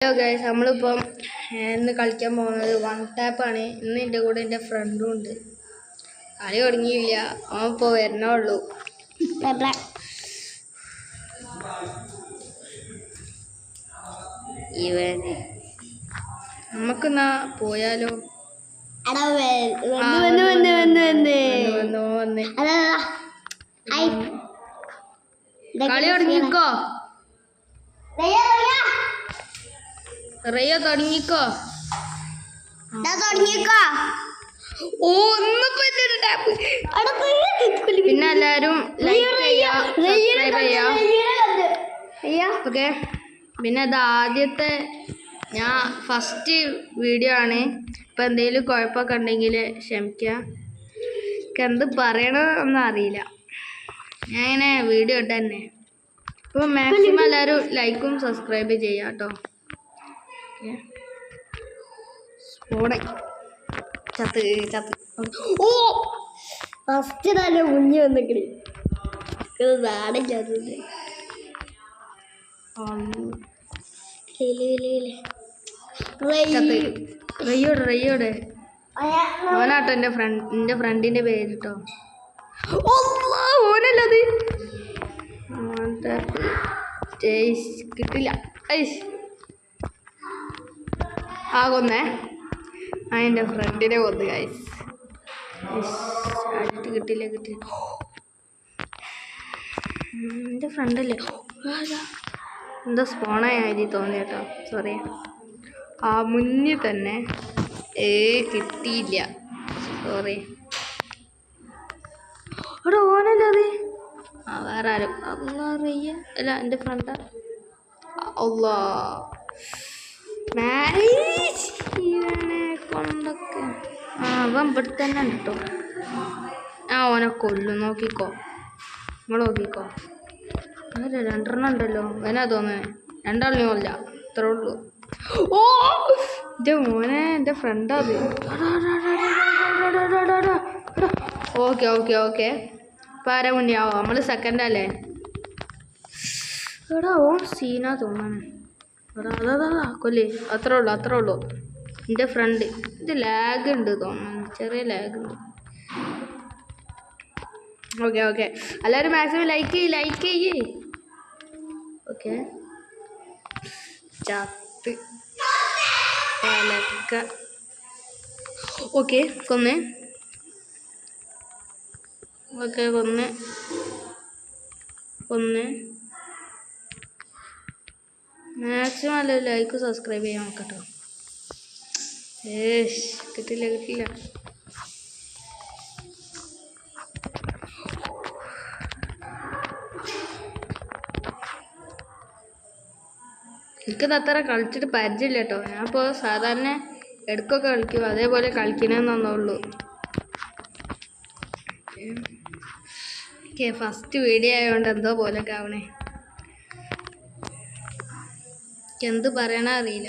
Hello guys, നമ്മളിപ്പം ഇന്ന് കളിക്കാൻ പോകുന്നത് വൺ ടാപ്പാണ്. ഇന്ന് എൻ്റെ കൂടെ എൻ്റെ ഫ്രണ്ടും ഉണ്ട്. കളി തുടങ്ങിയില്ല, അവൻ ഇപ്പോൾ വരണേ ഉള്ളൂ. ഇവൻ നമുക്കെന്നാ പോയാലോ? കളി തുടങ്ങിക്കോ, റയ്യോ തുടങ്ങിക്കോ. പിന്നെ എല്ലാരും ലൈക്ക് ചെയ്യാ, സബ്സ്ക്രൈബ് ചെയ്യാ. ഓക്കെ, പിന്നെ ഇത് ആദ്യത്തെ ഞാൻ ഫസ്റ്റ് വീഡിയോ ആണ്. ഇപ്പം എന്തെങ്കിലും കുഴപ്പമൊക്കെ ഉണ്ടെങ്കിൽ ക്ഷമിക്കുക. എനിക്ക് എന്ത് പറയണമെന്നൊന്നും അറിയില്ല. ഞാൻ ഇങ്ങനെ വീഡിയോ ഇട്ട് തന്നെ. അപ്പോൾ മാക്സിമം എല്ലാവരും ലൈക്കും സബ്സ്ക്രൈബ് ചെയ്യാം കേട്ടോ. ചത്ത് ചത്ത് ഓ ഫസ്റ്റ് തന്നെ മുങ്ങി വന്നിക്കണി നാടൻ ചത്തത്. റയ്യോട് ഓനാട്ടോ എൻ്റെ ഫ്രണ്ടിൻ്റെ പേര് കേട്ടോ. ഓനല്ലത് കിട്ടില്ല. കൊന്നേ എൻ്റെ ഫ്രണ്ടിനെ കൊന്നു ഗൈസ്. കിട്ടില്ല. എൻ്റെ ഫ്രണ്ടല്ലേ, എന്താ സ്പോണായി തോന്നി കേട്ടോ, സോറി. മുന്നിൽ തന്നെ കിട്ടിയില്ല, സോറി. അവിടെ ഓനല്ലത്, വേറെ ആരും അറിയ. അല്ല, എൻ്റെ ഫ്രണ്ടാ. ഇവനെ കൊണ്ടൊക്കെ അവൻ ഇവിടെ തന്നെ ഉണ്ട് കേട്ടോ. ഓനെ കൊല്ലും, നോക്കിക്കോ, നിങ്ങൾ നോക്കിക്കോ. അങ്ങനെ 2 ഉണ്ടല്ലോ, അവനാ തോന്നേ. 2 കൊല്ല, ഇത്രേ ഉള്ളൂ. എൻ്റെ മോനെ, എൻ്റെ ഫ്രണ്ടാ അത്. ഓക്കെ ഇപ്പം ആരാ മുന്നെയാവോ? നമ്മൾ സെക്കൻഡല്ലേ. ഓൻ സീനാ തോന്നാണ്. അതാ കൊല്ലേ, അത്രേ ഉള്ളൂ. എൻ്റെ ഫ്രണ്ട്. ഇത് ലാഗ് ഉണ്ട് തോന്നുന്നു, ചെറിയ ലാഗ് ഉണ്ട്. ഓക്കെ എല്ലാവരും മാക്സിമം ലൈക്ക് ചെയ്യേ. ഓക്കെ, ചത്ത് പലക്ക. ഓക്കെ, കൊന്ന് മാക്സിമം അല്ല ലൈക്ക് സബ്സ്ക്രൈബ് ചെയ്യാൻ നോക്കട്ടോ. കിട്ടില്ല. എനിക്കത് അത്ര കളിച്ചിട്ട് പരിചയമില്ല കേട്ടോ. ഞാൻ ഇപ്പോൾ സാധാരണ ഇടയ്ക്കൊക്കെ കളിക്കും, അതേപോലെ കളിക്കണമെന്നുള്ളൂ. ഓക്കെ, ഫസ്റ്റ് വീഡിയോ ആയതുകൊണ്ട് എന്തോ പോലൊക്കെ ആവണേ. എന്ത് പറയണ അറിയില്ല.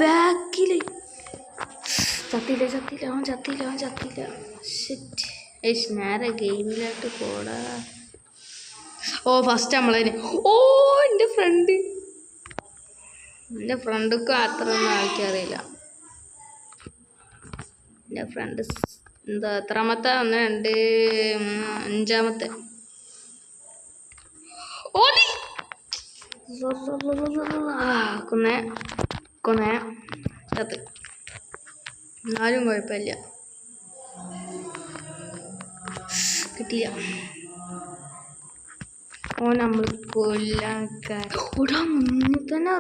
ബാക്കില് ചത്തില്ല. നേരെ ഗെയിമിലായിട്ട് പോടാ. ഫസ്റ്റ് നമ്മളതിന് എൻ്റെ ഫ്രണ്ടിക്കും അത്രയൊന്നും ആൾക്കറിയില്ല. എൻ്റെ ഫ്രണ്ട് എന്താ എത്രാമത്തെ? 1 2 3 5-മത്തെ. കൊന്നേ ചത്ത്. എന്നാലും കുഴപ്പമില്ല, കിട്ടില്ല. നമ്മൾ കൊല്ലാൻ മുന്നിൽ തന്നെ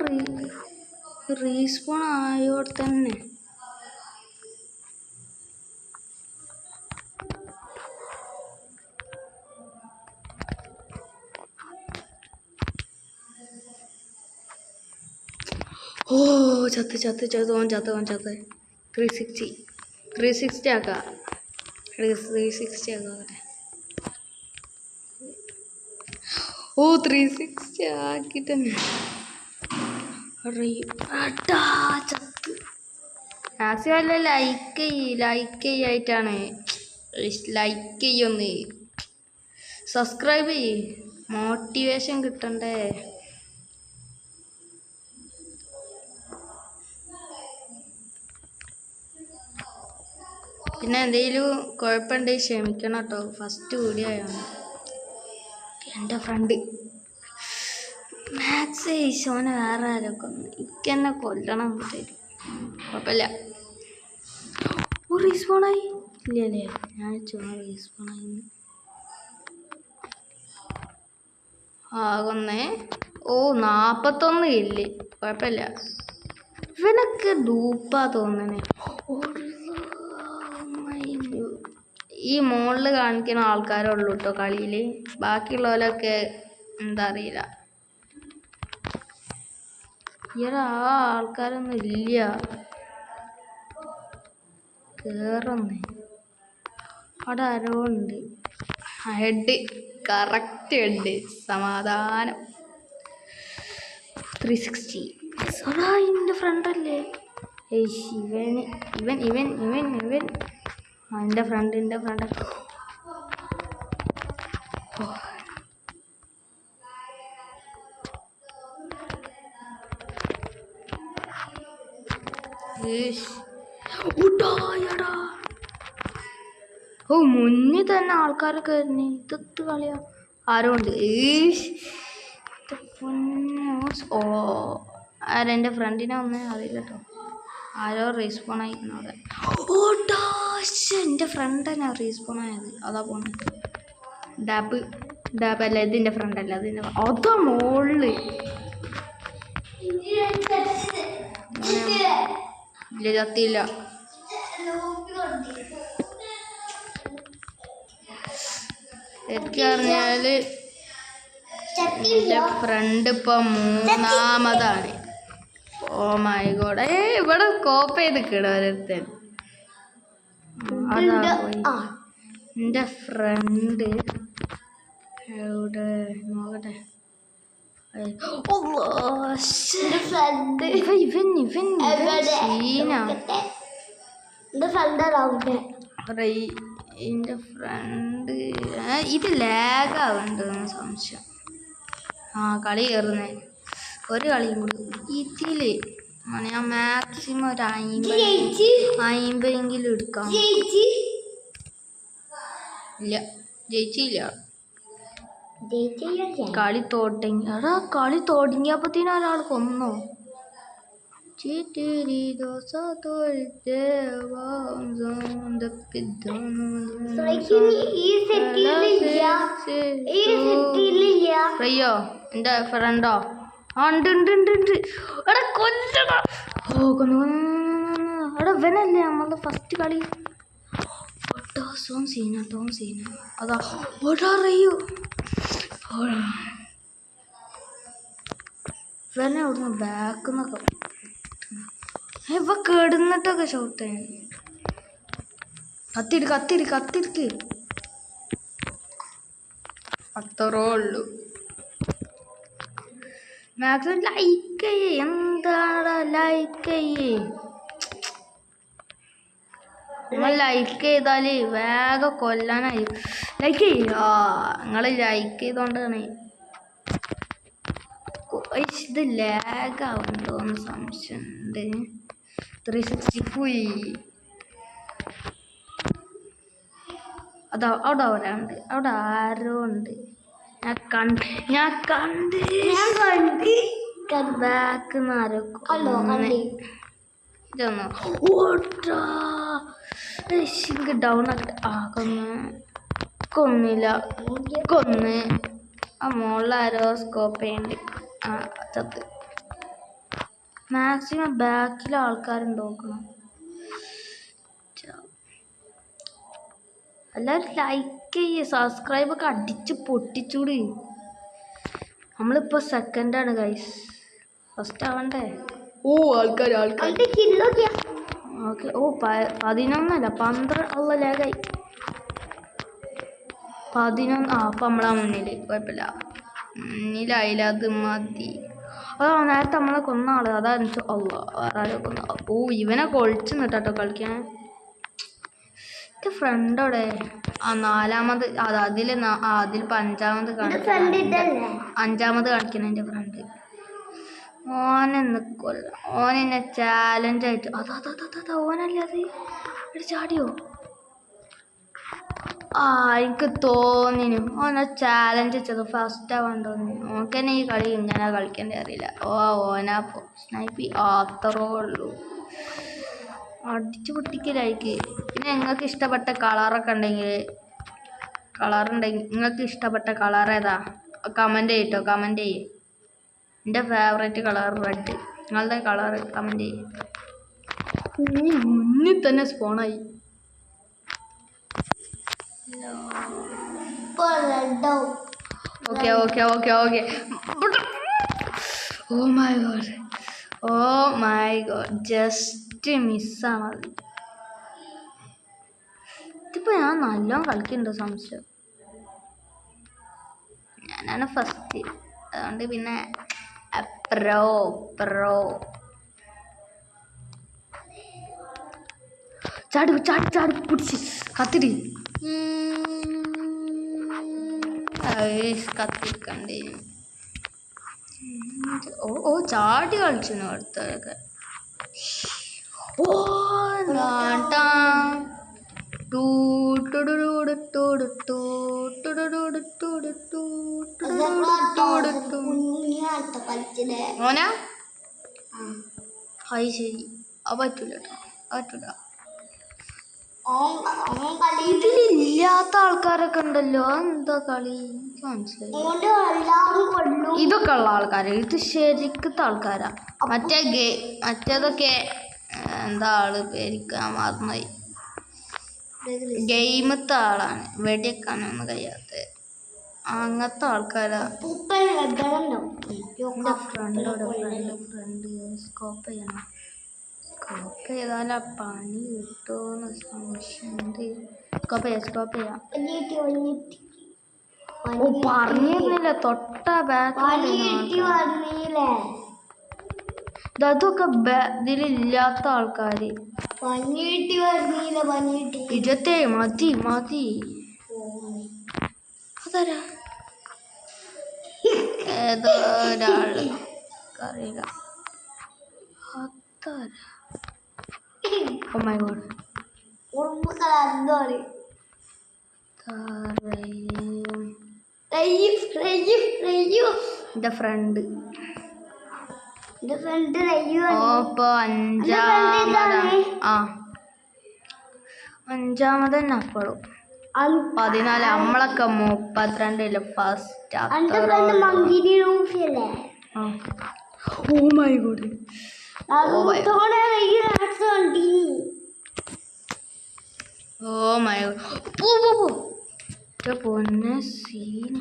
റീസ്പോൺ ആയോടെ തന്നെ. ചത്ത്. ഓൻ ചത്ത്. 360 ആക്കാം. 360 ആക്കിട്ട് ചത്ത്. മാക്സിമം അല്ല ലൈക്ക് ചെയ്യായിട്ടാണ്. ലൈക്ക് ചെയ്യൊന്ന്, സബ്സ്ക്രൈബ് ചെയ്യ്, മോട്ടിവേഷൻ കിട്ടണ്ടേ. പിന്നെ എന്തെങ്കിലും കുഴപ്പമുണ്ടെങ്കിൽ ക്ഷമിക്കണം കേട്ടോ, ഫസ്റ്റ് വീഡിയോ ആയാണ്. എൻ്റെ ഫ്രണ്ട് മാത്സ് ഈശോനെ വേറെ ആരൊക്കെ ഒന്ന് എനിക്കെന്നെ കൊല്ലണം തരും. കുഴപ്പമില്ല. റീസ്പോണായി ഇല്ലല്ലേ? ഞാൻ റീസ്പോണായി ആകുന്നേ. 41 ഇല്ലേ? കുഴപ്പമില്ല. ഇവനൊക്കെ ഡൂപ്പാ തോന്നണേ. ഈ മോളിൽ കാണിക്കുന്ന ആൾക്കാരുള്ളൂ കേട്ടോ കളിയിൽ, ബാക്കിയുള്ളവരൊക്കെ എന്താ അറിയില്ല. ആ ആൾക്കാരൊന്നും ഇല്ല. കേറുന്നേ അവിടെ ആരോ ഉണ്ട്. Head correct head. സമാധാനം. 360. എൻ്റെ ഫ്രണ്ടല്ലേ ഇവൻ എൻ്റെ ഫ്രണ്ട്. മുന്നിൽ തന്നെ ആൾക്കാരൊക്കെ വരുന്നേ. ഇതൊത്ത് കളിയാ. ആരോ ഉണ്ട്. ആരെൻ്റെ ഫ്രണ്ടിനെ ഒന്നും അറിയില്ല കേട്ടോ. ആരോ റീസ്പോൺ ആയിരിക്കണം അവിടെ. എൻ്റെ ഫ്രണ്ട് തന്നെ റീസ്പോൺ ആയത്. അതാ പോണത്. ഡാബ് അല്ല, ഇതിൻ്റെ ഫ്രണ്ടല്ല, അതിൻ്റെ അതാ മോളില്. ഇല്ല, ചത്തിയില്ല. എനിക്കറിഞ്ഞാല് എൻ്റെ ഫ്രണ്ട് ഇപ്പം 3ാമതാണ്. ഓ മൈ ഗോഡ്. ഇവിടെ കോപ്പ് ചെയ്ത് ഓരോരുത്തൻ. അതാ പോയി എൻ്റെ ഫ്രണ്ട്. എവിടെ നോക്കട്ടെ. എൻ്റെ ഫ്രണ്ട് ഇത് ലാഗാവുന്നുണ്ടെന്ന് സംശയം. കളി കയറുന്നേ. ഒരു കളിയും കൂടി ഇതില് ഞാൻ മാക്സിമം ഒരു 50 എടുക്കാം. ഇല്ല, ജയിച്ചില്ല. കളി തുടങ്ങിയപ്പോഴത്തേനും ഒരാൾ കൊന്നോ. അയ്യോ എൻ്റെ ഫ്രണ്ടോ? ഉണ്ട്. എടാ കൊല്ലടാ. എടാ ഇവനല്ലേ നമ്മളെ ഫസ്റ്റ് കളി. സീന അതാ ഓടാറിയോ. ഇവനെ അവിടുന്ന് ബാക്കിന്നൊക്കെ ഇവ കേടുന്നിട്ടൊക്കെ ഷോട്ട്. കത്തിരിക്ക്. അത്രേ ഉള്ളൂ. മാക്സിമം ലൈക്ക് ചെയ്യേ. എന്താടാ ലൈക്ക് ചെയ്യേ. നിങ്ങൾ ലൈക്ക് ചെയ്താൽ വേഗം കൊല്ലാനായി. ലൈക്ക് ചെയ്യ. നിങ്ങൾ ലൈക്ക് ചെയ്തോണ്ടാണ്. ഇത് ലാഗാവുന്നുണ്ടോന്ന് സംശയമുണ്ട്. 360 പോയി. അവിടെ ഒരാളുണ്ട്. അവിടെ ആരോ ഉണ്ട്. ഞാൻ കണ്ട് ബാക്കിന്ന് ആരോ ഇതൊന്ന് ഡൗൺ കൊന്നില്ല. ആ മോളിൽ ആരോ സ്കോപ്പ് ചെയ്യണ്ട്. ചത്ത്. മാക്സിമം ബാക്കിൽ ആൾക്കാരുണ്ട് നോക്കണം. എല്ലാവരും ലൈക്ക് ചെയ്യ്, സബ്സ്ക്രൈബൊക്കെ അടിച്ച് പൊട്ടിച്ചൂടി. നമ്മളിപ്പോൾ സെക്കൻഡാണ് ഗൈസ്, ഫസ്റ്റ് ആവണ്ടേ. ആൾക്കാർ ഓക്കെ. 11 12 ലാഗായി. 11. അപ്പം നമ്മളാ മുന്നിൽ. കുഴപ്പമില്ല, മുന്നിലായില്ല. അത് മതി. നേരത്തെ നമ്മളെ കൊന്ന ആള് അതാ എനിക്ക് വേറെ കൊന്ന. ഇവനെ കൊളിച്ചു നിട്ടോ കളിക്കാൻ. എൻ്റെ ഫ്രണ്ടോടെ നാലാമത് അതിലിപ്പോൾ അഞ്ചാമത് കാണിക്കണം എൻ്റെ ഫ്രണ്ട്. ഓനെ നിൽക്കുമല്ല, ഓനെന്നെ ചാലഞ്ചായിട്ട് ഓനല്ലേ അത് ചാടിയോ? എനിക്ക് തോന്നിനു ഓനെ ചാലഞ്ച് വെച്ചത് ഫസ്റ്റ് ആവാണ്ടോന്നു. ഓക്കെന്നെ ഈ കളി ഇങ്ങനെ കളിക്കേണ്ടി അറിയില്ല. ഓനാപ്പോ സ്നൈപ്പി അത്രേ ഉള്ളൂ, അടിച്ചു പൊട്ടിക്കലായിക്ക്. പിന്നെ നിങ്ങൾക്ക് ഇഷ്ടപ്പെട്ട കളറൊക്കെ ഉണ്ടെങ്കിൽ നിങ്ങൾക്ക് ഇഷ്ടപ്പെട്ട കളർ ഏതാ കമൻറ്റ് ചെയ്യട്ടോ, കമൻറ്റ് ചെയ്യ്. എൻ്റെ ഫേവറേറ്റ് കളർ റെഡ്. നിങ്ങളുടെ കളർ കമൻറ്റ് ചെയ്യ്. മുന്നിൽ തന്നെ സ്പോണായി. Okay okay okay okay. Oh my god just മിസ്സാണ്. ഇതിപ്പോൾ ഞാൻ നല്ലോണം കളിക്കുന്നുണ്ട് സംശയം. ഞാനാണ് ഫസ്റ്റ്, അതുകൊണ്ട് പിന്നെ പ്രോ ചാടി പിടിച്ച് കത്തിരി കത്തിക്കണ്ടേ. ചാടി കളിച്ചു അടുത്തൊക്കെ. ഓനാ അത് ശരി, അത് പറ്റൂല കേട്ടോ, പറ്റൂല. ഇതിലില്ലാത്ത ആൾക്കാരൊക്കെ ഉണ്ടല്ലോ, എന്താ കളി മനസ്സിലായി. ഇതൊക്കെ ഉള്ള ആൾക്കാര്, ഇത് ശരിക്കത്തെ ആൾക്കാരാ. മറ്റേതൊക്കെ എന്താ ആള് പേരിക്കാൻ മറന്നുപോയി. ഗെയിമത്തെ ആളാണ്, വെടിയൊക്കാനൊന്നും കഴിയാത്ത അങ്ങനത്തെ ആൾക്കാരാ. എൻ്റെ ഫ്രണ്ട് സ്കോപ്പ് ചെയ്യണം. സ്കോപ്പ് ചെയ്താലാ പണി കിട്ടുമെന്ന് സംശയമുണ്ട്. സ്കോപ്പ് ചെയ്യാം. പറഞ്ഞിരുന്നില്ല തൊട്ട അതൊക്കെ ഇതിലില്ലാത്ത ആൾക്കാര്. ഇജത്തെ മതി അതാരാ? ഏതോ ഒരാള് അറിയില്ല. അതാരാ? Oh my god. എൻ്റെ ഫ്രണ്ട് അഞ്ചാമത് തന്നെ അപ്പോഴും 14. നമ്മളൊക്കെ 32 ഫസ്റ്റ്. ഓ മൈ ഗോഡ്, പൊന്നെ സീൻ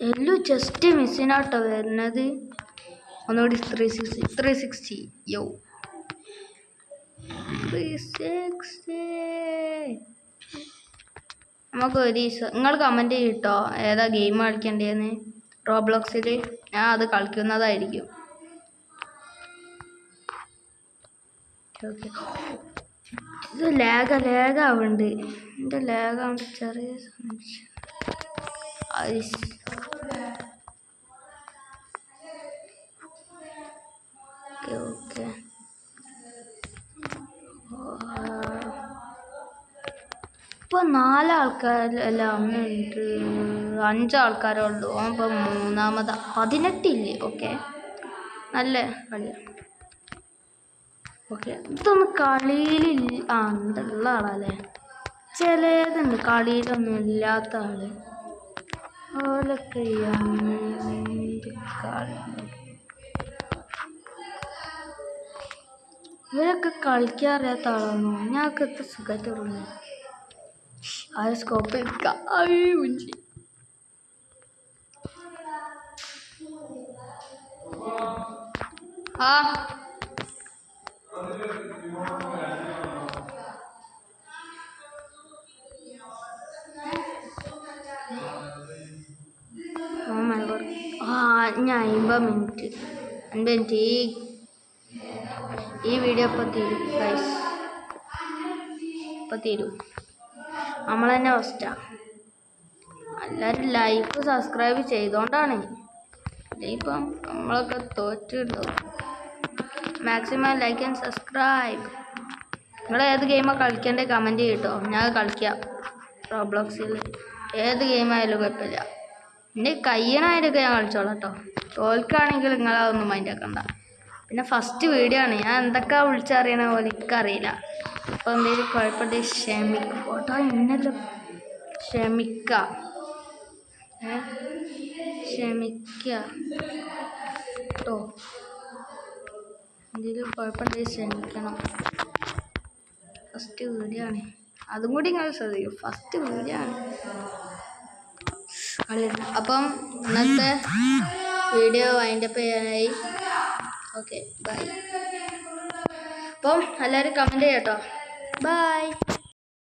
എല്ലാം ജസ്റ്റ് മിസ്സിനാട്ടോ വരുന്നത്. ഒന്നുകൂടി 360 യോ 360. നമുക്ക് ഒരു ദിവസം നിങ്ങൾ കമൻറ്റ് ചെയ്യട്ടോ ഏതാ ഗെയിം കളിക്കേണ്ടതെന്ന്. റോബ്ലോക്സിൽ ഞാൻ അത് കളിക്കുന്നതായിരിക്കും. ഓക്കെ, ഇത് ലാഗാവുന്നുണ്ട്. എൻ്റെ ലാഗാവുണ്ട് ചെറിയ സംശയം. ഓക്കെ ഇപ്പോൾ 4 ആൾക്കാരല്ല, 5 ആൾക്കാരേ ഉള്ളൂ. അപ്പോൾ 3-ാമതാ. 18 ഇല്ലേ? ഓക്കെ, നല്ല കളിയാണ്. ഓക്കെ, ഇതൊന്നും കളിയിലില്ല. എന്തുള്ള ആളല്ലേ? ചിലതുണ്ട് കളിയിലൊന്നും ഇല്ലാത്ത ആള്. ഓലൊക്കെ ഇവരൊക്കെ കളിക്കാൻ അറിയാത്ത ആളാണോ? ഞങ്ങൾക്ക് എത്ര സുഖമായിട്ട് തോന്നുന്നു. സ്കോപ്പ് എടുക്കാം. ഇനി 50 മിനിറ്റ് ഈ വീഡിയോ ഇപ്പോൾ തീരും ഗൈസ്. ഇപ്പോൾ തീരും. നമ്മൾ തന്നെ ഫസ്റ്റാണ്. എല്ലാവരും ലൈക്ക് സബ്സ്ക്രൈബ് ചെയ്തുകൊണ്ടാണ്. ഇപ്പം നമ്മളൊക്കെ തോറ്റിട്ടുണ്ടോ. Maximum like and subscribe. നിങ്ങൾ ഏത് ഗെയിമാണ് കളിക്കേണ്ടത് കമൻറ്റ് ചെയ്യട്ടോ. ഞാൻ കളിക്കാം റോബ്ലോക്സിൽ. ഏത് ഗെയിമായാലും കുഴപ്പമില്ല. എൻ്റെ കയ്യണായിട്ടൊക്കെ ഞാൻ കളിച്ചോളാം കേട്ടോ. തോൽക്കുകയാണെങ്കിൽ നിങ്ങളതൊന്നും മൈൻഡ് ആക്കണ്ട. പിന്നെ ഫസ്റ്റ് വീഡിയോ ആണ്. ഞാൻ എന്തൊക്കെ വിളിച്ചറിയണ പോലെ എനിക്കറിയില്ല. അപ്പോൾ എന്തെങ്കിലും കുഴപ്പമുണ്ടെങ്കിൽ ക്ഷമിക്കും കേട്ടോ. ഇന്നലെ ക്ഷമിക്കുക കേട്ടോ. എന്തെങ്കിലും കുഴപ്പമുണ്ടെങ്കിൽ ക്ഷമിക്കണം. ഫസ്റ്റ് വീഡിയോ ആണ്. അതും കൂടി നിങ്ങൾ ശ്രദ്ധിക്കും. ഫസ്റ്റ് വീഡിയോ ആണ്. അപ്പം ഇന്നത്തെ വീഡിയോ വൈൻഡപ്പ് ചെയ്യാനായി. Okay bye. അപ്പം എല്ലാവരും കമൻറ്റ് ചെയ്യട്ടോ. ബൈ.